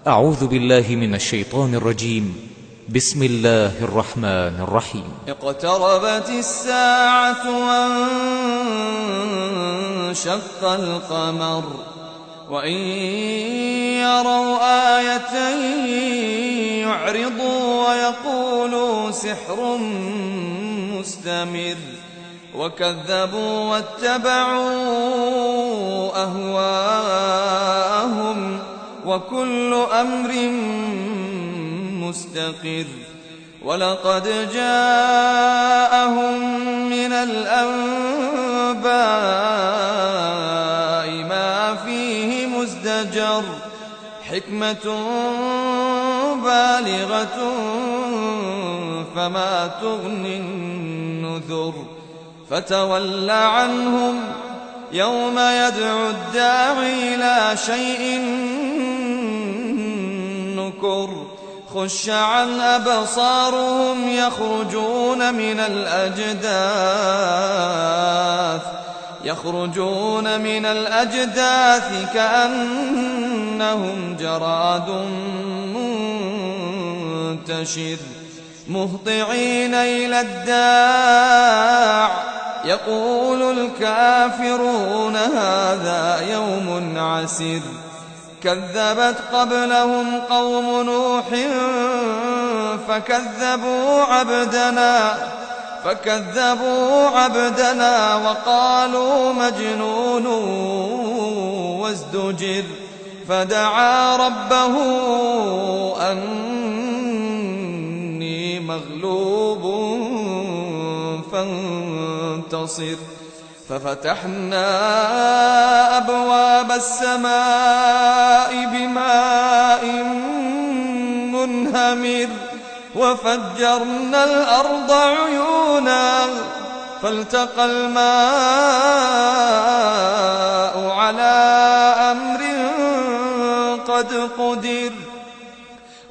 أعوذ بالله من الشيطان الرجيم. بسم الله الرحمن الرحيم. اقتربت الساعة وانشق القمر وإن يروا آية يعرضوا ويقولوا سحر مستمر وكذبوا واتبعوا أهواءهم وكل أمر مستقر. ولقد جاءهم من الأنباء ما فيه مزدجر حكمة بالغة فما تغني النذر. فتول عنهم يوم يدعو الداعي إلى شيء نكر. خش عن أبصارهم يخرجون من الأجداث كأنهم جراد منتشر مهطعين إلى الداع يقول الكافرون هذا يوم عسر. كذبت قبلهم قوم نوح فكذبوا عبدنا وقالوا مجنون وازدجر. فدعا ربه أني مغلوب فانتصر. ففتحنا أبواب السماء بماء منهمر وفجرنا الأرض عيونا فالتقى الماء على أمر قد قدر.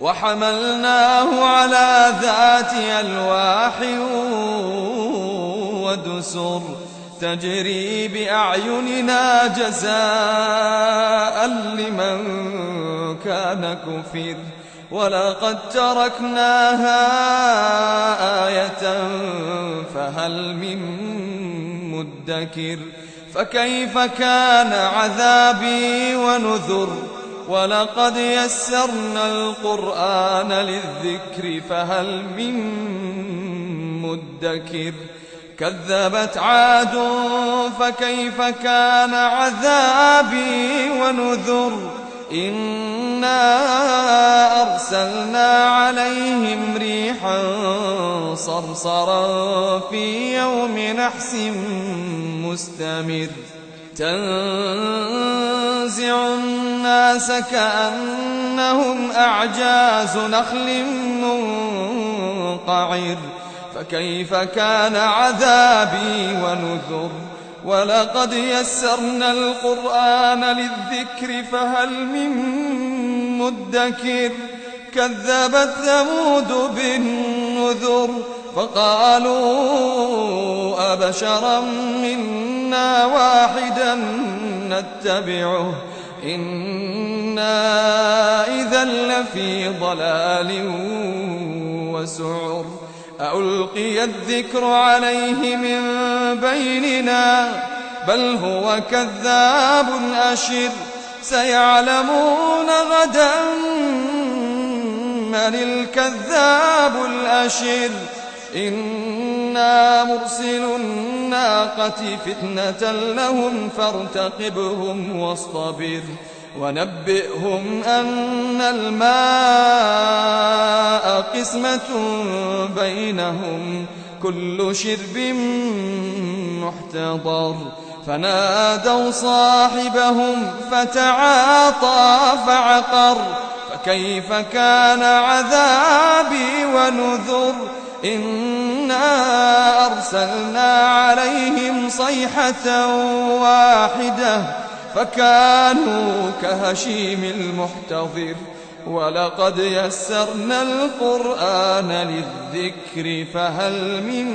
وحملناه على ذات ألواح ودسر تجري بأعيننا جزاء لمن كان كفر. ولقد تركناها آية فهل من مدكر. فكيف كان عذابي ونذر. ولقد يسرنا القرآن للذكر فهل من مدكر. كذبت عاد فكيف كان عذابي ونذر. إنا أرسلنا عليهم ريحا صرصرا في يوم نحس مستمر تنزع الناس كأنهم أعجاز نخل منقعر. فكيف كان عذابي ونذر. ولقد يسرنا القرآن للذكر فهل من مدكر. كذبت ثمود بالنذر فقالوا أبشرا منا واحدا نتبعه إنا إذا لفي ضلال وسعر. ألقي الذكر عليه من بيننا بل هو كذاب أشر. سيعلمون غدا من الكذاب الأشر. إنا مرسل الناقة فتنة لهم فارتقبهم واصطبر. ونبئهم أن الماء قسمة بينهم كل شرب محتضر. فنادوا صاحبهم فتعاطى فعقر. فكيف كان عذابي ونذر. إنا أرسلنا عليهم صيحة واحدة فكانوا كهشيم المحتضر. ولقد يسرنا القرآن للذكر فهل من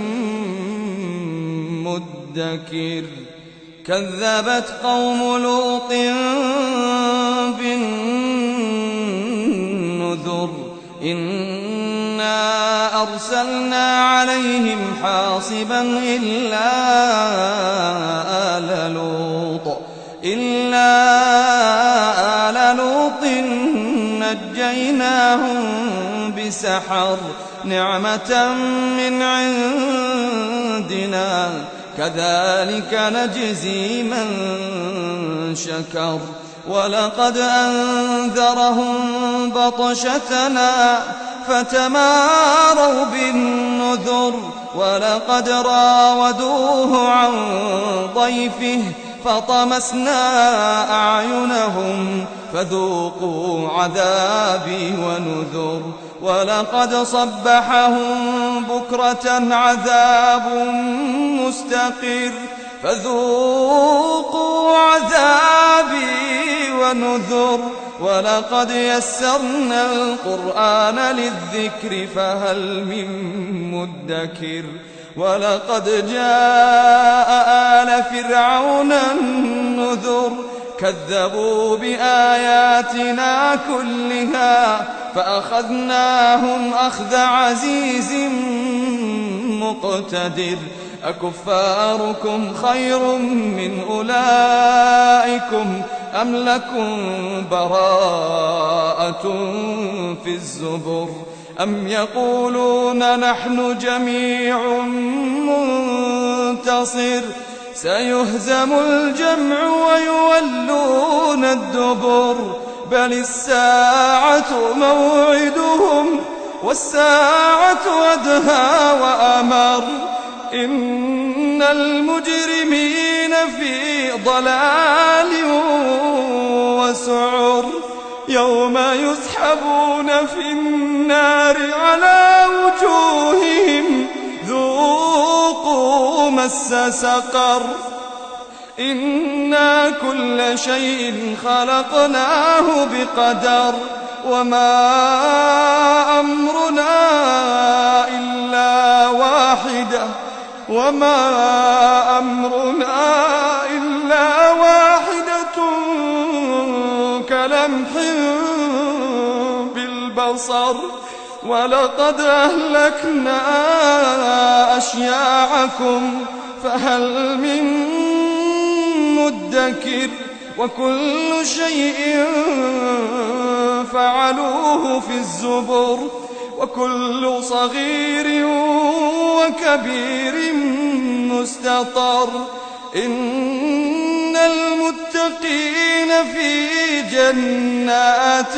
مدكر. كذبت قوم لوط بالنذر نذر إنا أرسلنا عليهم حاصبا إلا آل لوط نجيناهم بسحر نعمة من عندنا كذلك نجزي من شكر ولقد أنذرهم بطشتنا فتماروا بالنذر ولقد راودوه عن ضيفه فطمسنا أعينهم فذوقوا عذابي ونذر ولقد صبحهم بكرة عذاب مستقر فذوقوا عذابي ونذر ولقد يسرنا القرآن للذكر فهل من مدكر ولقد جاء آل فرعون النذر كذبوا بآياتنا كلها فأخذناهم أخذ عزيز مقتدر أكفاركم خير من أولئكم أم لكم براءة في الزبر أم يقولون نحن جميع منتصر سيهزم الجمع ويولون الدبر بل الساعة موعدهم والساعة أدهى وأمر إن المجرمين في ضلال وسعر يوم يسحبون في النار على وجوههم ذوقوا مس سقر إنا كل شيء خلقناه بقدر وما أمرنا إلا واحدة كلمح بالبصر ولقد أهلكنا أشياعكم فهل من مدكر وكل شيء فعلوه في الزبر وكل صغير وكبير مستطر إن المتقين في جنات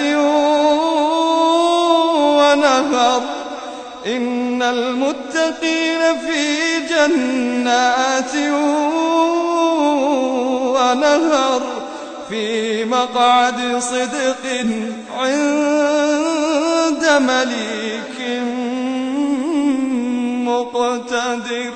ونهر إن المتقين في جنات ونهر في مقعد صدق عند مليك مقتدر.